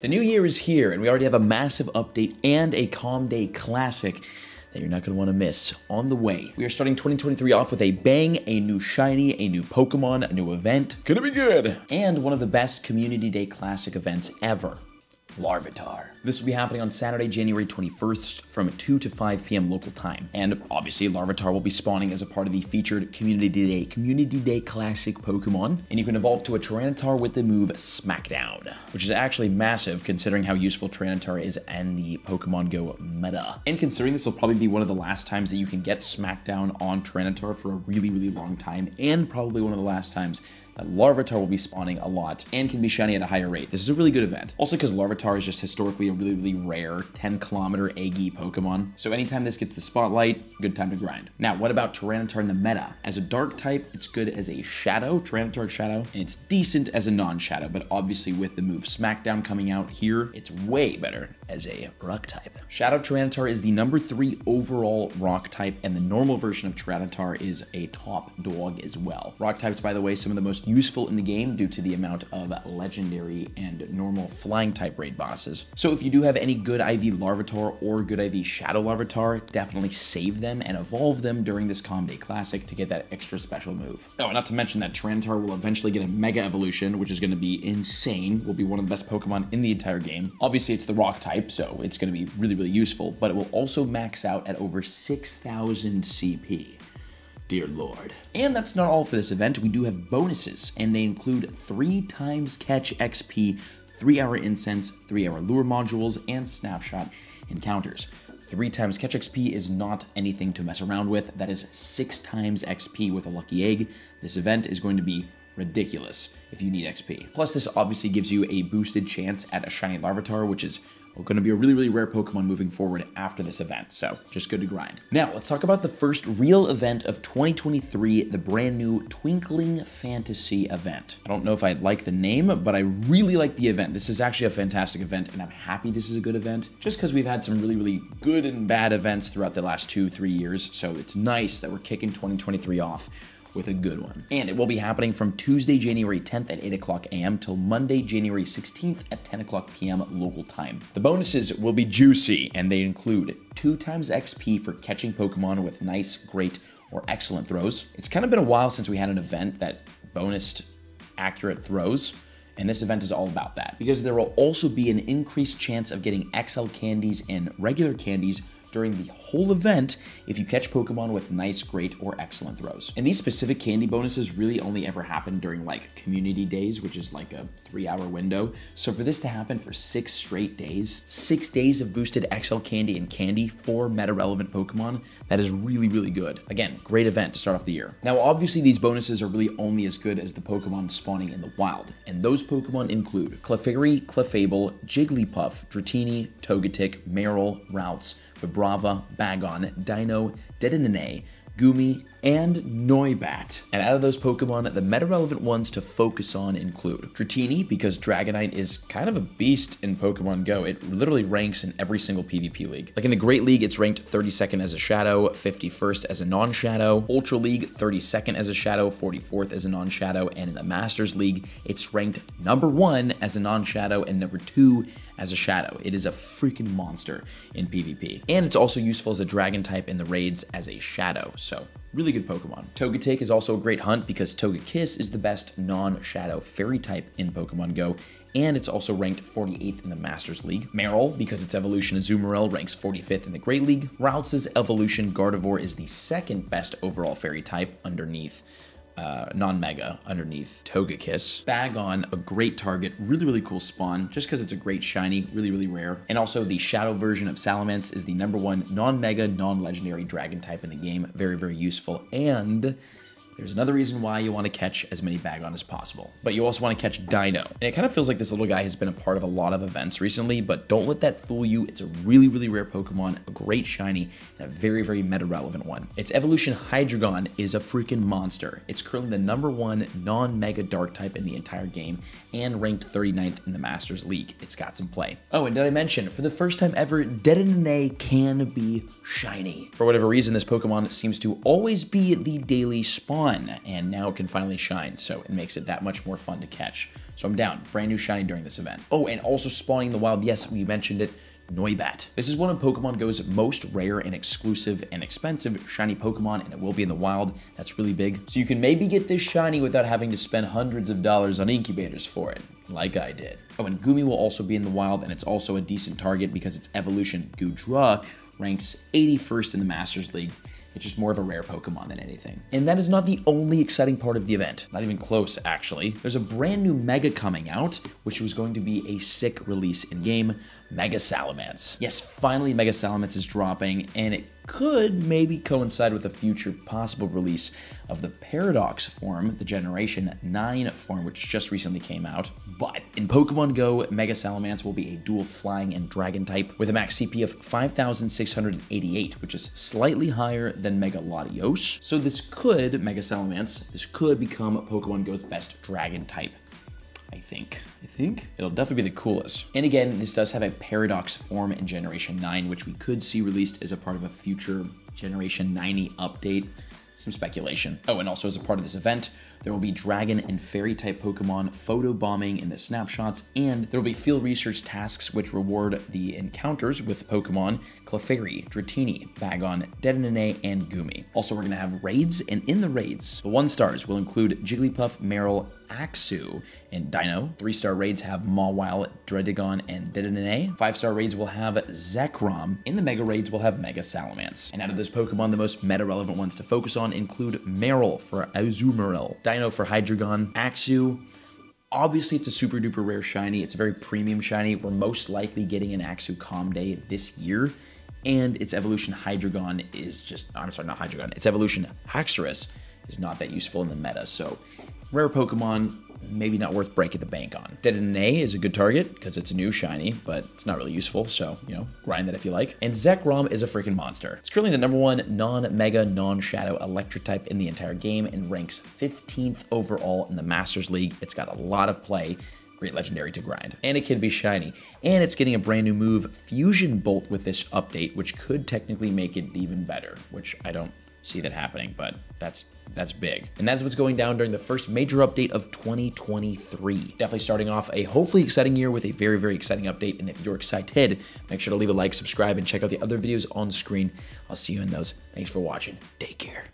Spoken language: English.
The new year is here, and we already have a massive update and a Calm Day classic that you're not going to want to miss on the way. We are starting 2023 off with a bang, a new shiny, a new Pokemon, a new event. Gonna be good! And one of the best Community Day classic events ever. Larvitar. This will be happening on Saturday, January 21st from 2 to 5 p.m. local time. And obviously, Larvitar will be spawning as a part of the featured Community Day Classic Pokemon. And you can evolve to a Tyranitar with the move Smackdown, which is actually massive considering how useful Tyranitar is in the Pokemon GO meta. And considering this will probably be one of the last times that you can get Smackdown on Tyranitar for a really, really long time, and probably one of the last times that Larvitar will be spawning a lot and can be shiny at a higher rate. This is a really good event. Also because Larvitar is just historically a really, really rare 10-kilometer Eggy Pokemon. So anytime this gets the spotlight, good time to grind. Now, what about Tyranitar in the meta? As a dark type, it's good as a shadow, Tyranitar Shadow, and it's decent as a non-shadow, but obviously with the move Smackdown coming out here, it's way better as a rock type. Shadow Tyranitar is the number 3 overall rock type, and the normal version of Tyranitar is a top dog as well. Rock types, by the way, some of the most useful in the game due to the amount of legendary and normal flying type raid bosses. So if you do have any good IV Larvitar or good IV Shadow Larvitar, definitely save them and evolve them during this Calm Day Classic to get that extra special move. Oh, not to mention that Tyranitar will eventually get a Mega Evolution, which is going to be insane. Will be one of the best Pokemon in the entire game. Obviously, it's the rock type, so it's going to be really, really useful, but it will also max out at over 6,000 CP. Dear Lord. And that's not all for this event. We do have bonuses, and they include 3 times catch XP, 3-hour incense, 3-hour lure modules, and snapshot encounters. 3 times catch XP is not anything to mess around with. That is 6 times XP with a lucky egg. This event is going to be ridiculous if you need XP. Plus, this obviously gives you a boosted chance at a shiny Larvitar, which is going to be a really, really rare Pokemon moving forward after this event, so just good to grind. Now, let's talk about the first real event of 2023, the brand new Twinkling Fantasy event. I don't know if I like the name, but I really like the event. This is actually a fantastic event, and I'm happy this is a good event, just because we've had some really, really good and bad events throughout the last 2-3 years, so it's nice that we're kicking 2023 off with a good one. And it will be happening from Tuesday, January 10th at 8 o'clock a.m. till Monday, January 16th at 10 o'clock p.m. local time. The bonuses will be juicy, and they include 2 times XP for catching Pokemon with nice, great, or excellent throws. It's kind of been a while since we had an event that bonused accurate throws, and this event is all about that, because there will also be an increased chance of getting XL candies and regular candies during the whole event if you catch Pokemon with nice, great, or excellent throws. And these specific candy bonuses really only ever happen during like community days, which is like a 3-hour window. So for this to happen for 6 straight days, 6 days of boosted XL candy and candy for meta-relevant Pokemon, that is really, really good. Again, great event to start off the year. Now, obviously these bonuses are really only as good as the Pokemon spawning in the wild, and those Pokemon include Clefairy, Clefable, Jigglypuff, Dratini, Togetic, Marill, Routes, Vibrava, Bagon, Dino, Dedenne, Goomy, and Noibat. And out of those Pokemon, the meta-relevant ones to focus on include Dratini, because Dragonite is kind of a beast in Pokemon GO. It literally ranks in every single PvP league. Like in the Great League, it's ranked 32nd as a Shadow, 51st as a non-Shadow. Ultra League, 32nd as a Shadow, 44th as a non-Shadow. And in the Masters League, it's ranked number 1 as a non-Shadow and number 2 as a Shadow. It is a freaking monster in PvP. And it's also useful as a Dragon type in the raids as a Shadow, so really good Pokemon. Togetic is also a great hunt because Togekiss is the best non-Shadow Fairy type in Pokemon GO, and it's also ranked 48th in the Masters League. Marill, because its evolution Azumarill, ranks 45th in the Great League. Routes' evolution Gardevoir is the 2nd best overall Fairy type underneath non-mega underneath Togekiss. Bagon, a great target, really, really cool spawn, just because it's a great shiny, really, really rare. And also the shadow version of Salamence is the number 1 non-mega, non-legendary dragon type in the game. Very, very useful. And there's another reason why you want to catch as many Bagon as possible. But you also want to catch Dino. And it kind of feels like this little guy has been a part of a lot of events recently, but don't let that fool you. It's a really, really rare Pokemon, a great shiny, and a very, very meta-relevant one. Its evolution Hydreigon is a freaking monster. It's currently the number 1 non-mega dark type in the entire game and ranked 39th in the Masters League. It's got some play. Oh, and did I mention, for the first time ever, Dedenne can be shiny. For whatever reason, this Pokemon seems to always be the daily spawn ton, and now it can finally shine, so it makes it that much more fun to catch. So I'm down. Brand new shiny during this event. Oh, and also spawning in the wild, yes, we mentioned it, Noibat. This is one of Pokemon GO's most rare and exclusive and expensive shiny Pokemon, and it will be in the wild. That's really big. So you can maybe get this shiny without having to spend hundreds of dollars on incubators for it, like I did. Oh, and Gumi will also be in the wild, and it's also a decent target because its evolution, Goodra, ranks 81st in the Masters League. It's just more of a rare Pokemon than anything. And that is not the only exciting part of the event. Not even close, actually. There's a brand new Mega coming out, which was going to be a sick release in-game, Mega Salamence. Yes, finally Mega Salamence is dropping, and it could maybe coincide with a future possible release of the Paradox form, the Generation 9 form, which just recently came out. But in Pokemon GO, Mega Salamence will be a dual flying and dragon type with a max CP of 5,688, which is slightly higher than Mega Latios. So this could, Mega Salamence, this could become Pokemon GO's best dragon type. I think. It'll definitely be the coolest. And again, this does have a Paradox form in Generation 9, which we could see released as a part of a future Generation 90 update. Some speculation. Oh, and also as a part of this event, there will be Dragon and Fairy type Pokemon photobombing in the snapshots, and there will be field research tasks which reward the encounters with Pokemon Clefairy, Dratini, Bagon, Dedenne, and Gumi. Also, we're going to have raids, and in the raids, the 1-stars will include Jigglypuff, Meryl, Axew, and Dino. 3-star raids have Mawile, Dredigon, and Dedenne. 5-star raids will have Zekrom. In the Mega raids, we'll have Mega Salamence. And out of this Pokemon, the most meta-relevant ones to focus on include Meryl for Azumarill, Dino for Hydreigon, Axew. Obviously, it's a super duper rare shiny. It's a very premium shiny. We're most likely getting an Axew Calm Day this year. And its evolution Hydreigon is just, I'm sorry, not Hydreigon. Its evolution Haxorus is not that useful in the meta. So rare Pokemon, maybe not worth breaking the bank on. Dedenne is a good target because it's a new shiny, but it's not really useful, so, you know, grind that if you like. And Zekrom is a freaking monster. It's currently the #1 non-mega, non-shadow electric type in the entire game and ranks 15th overall in the Masters League. It's got a lot of play. Great legendary to grind. And it can be shiny. And it's getting a brand new move, Fusion Bolt, with this update, which could technically make it even better, which I don't see that happening, but that's big. And that's what's going down during the first major update of 2023. Definitely starting off a hopefully exciting year with a very, very exciting update. And if you're excited, make sure to leave a like, subscribe, and check out the other videos on screen. I'll see you in those. Thanks for watching. Take care.